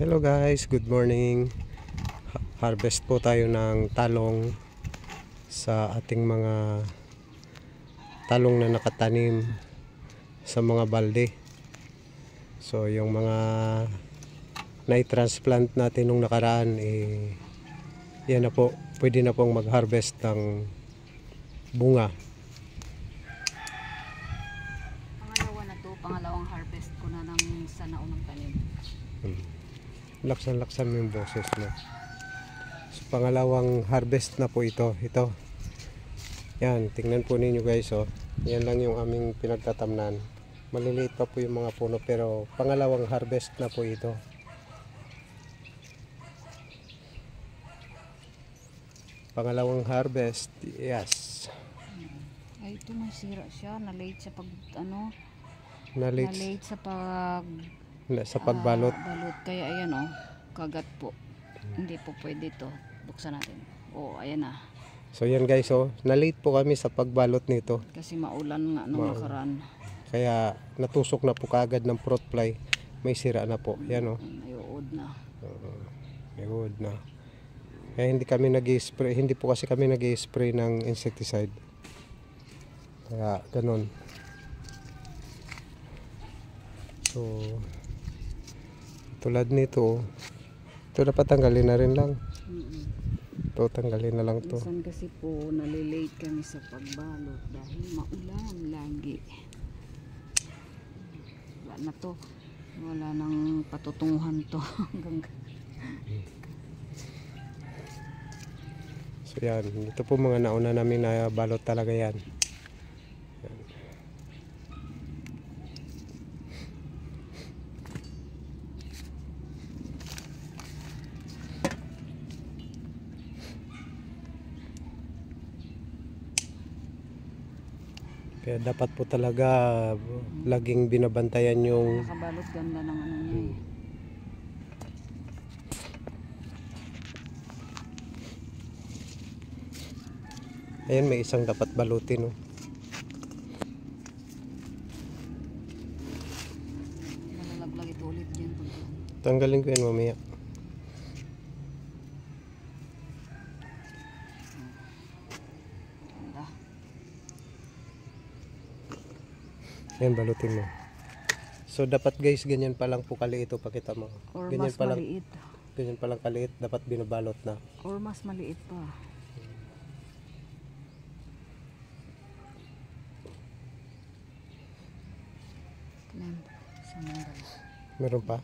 Hello guys, good morning. Harvest po tayo ng talong sa ating mga talong na nakatanim sa mga balde. So yung mga na-transplant natin nung nakaraan, yan na po, pwede na pong mag-harvest ng bunga. Pangalawang harvest ko na ng sa naunang tanim. Laksan-laksan mo yung boses mo. So, pangalawang harvest na po ito. Yan, tingnan po ninyo guys, oh. Yan lang yung aming pinagtatamnan. Maliliit pa po yung mga puno, pero pangalawang harvest na po ito. Pangalawang harvest, yes. Ay, ito may sira siya. Na-late sa Na-late sa pagbalot. Balot. Kaya ayan kagat po. Hindi po pwede to. Buksan natin. Ayan na. So yan guys, na-late po kami sa pagbalot nito. Kasi maulan nga nung nakaraan. Kaya natusok na po kaagad ng fruit fly. May sira na po. Yan May uod na. May uod na. Kaya hindi po kasi kami nag-i-spray ng insecticide. Kaya ganun. So tulad nito, ito dapat tanggalin na rin lang. Ito tanggalin na lang to. Minsan kasi po nalilate kami sa pagbalot dahil maulan lagi. Wala na to. Wala nang patutunguhan to. So yan, ito po mga nauna namin na balot talaga yan. Kaya dapat po talaga laging binabantayan yung nakabalot ganda ng niya. Ayan, may isang dapat balutin. Nalalaglag ito ulit dyan. Tanggalin ko yan mamaya. Ayan, balutin mo. So dapat guys, ganyan pa lang po kaliit ito, pakita mo. Or Ganyan mas pa lang, maliit. ganyan pa lang kaliit, dapat binabalot na. Or mas maliit pa. Meron pa?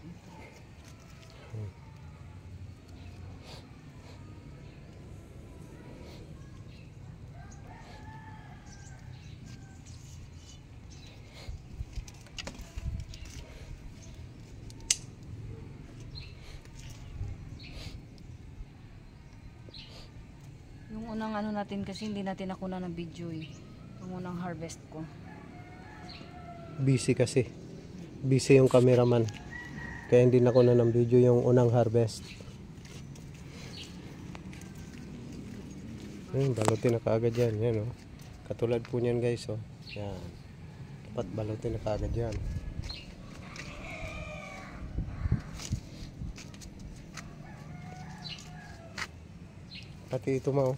Yung unang natin kasi hindi natin nakuha ng video Yung unang harvest ko. Busy kasi. Busy yung cameraman. Kaya hindi na ko na ng video yung unang harvest. Balutin na kaagad yan. Yan, katulad po niyan guys. Yan. Dapat balutin na kaagad yan. Pati ito mo.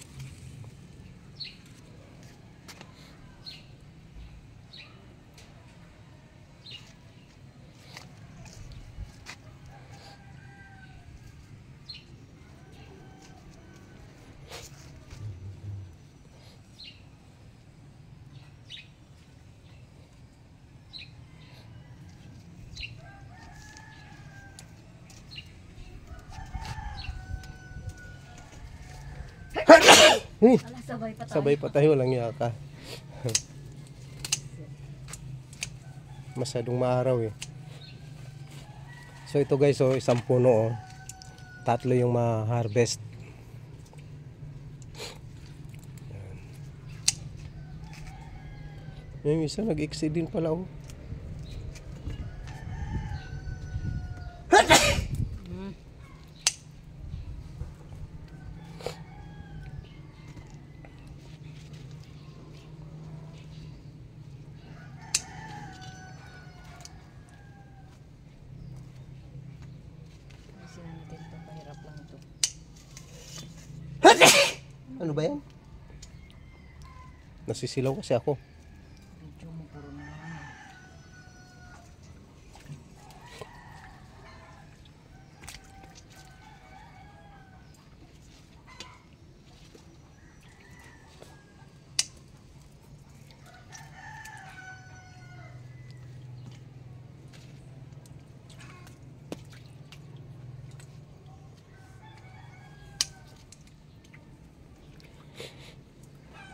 Sabay pa tayo, lang yaka. Masyadong maaraw So ito guys, isang puno tatlo yung ma-harvest. Yung isa nag-exceed din pala Ano ba yan? Nasisilaw kasi ako. Video mo puro na lang.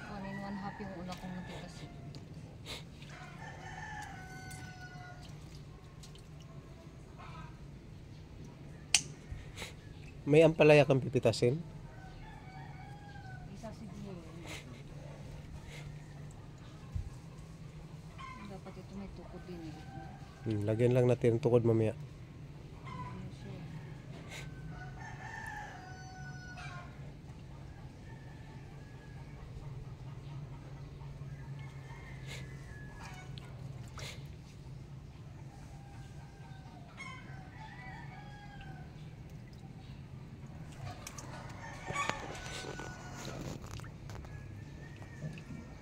One in one half yung una kong natigas. May ampalaya kang pipitasin? Isa siguro. Dapat ito may tukod din eh. Lagyan lang natin ang tukod mamaya. Ano siya?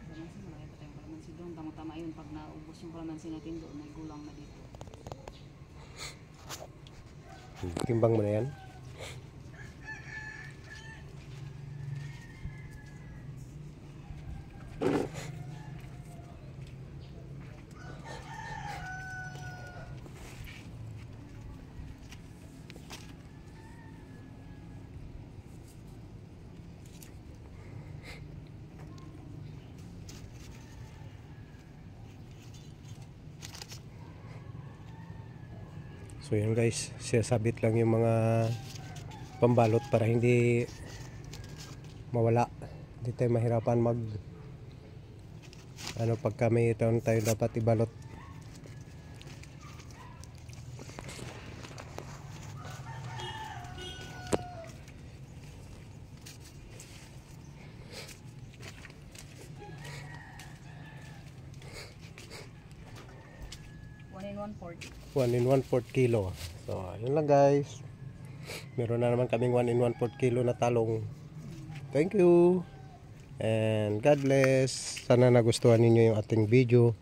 Kalamansi, malaki pa tayong kalamansi doon. Tama-tama yun. Pag naubos yung kalamansi natin doon, may gulang na dito. Timbang mo na yan. So yan guys, sasabit lang yung mga pambalot para hindi mawala. Hindi tayo mahirapan mag pagka may tayo dapat ibalot. One in 1/4. 1 in 1/4 kilo. So yun lang guys. Meron na naman kaming 1 in 1/4 kilo na talong. Thank you and God bless. Sana nagustuhan ninyo yung ating video.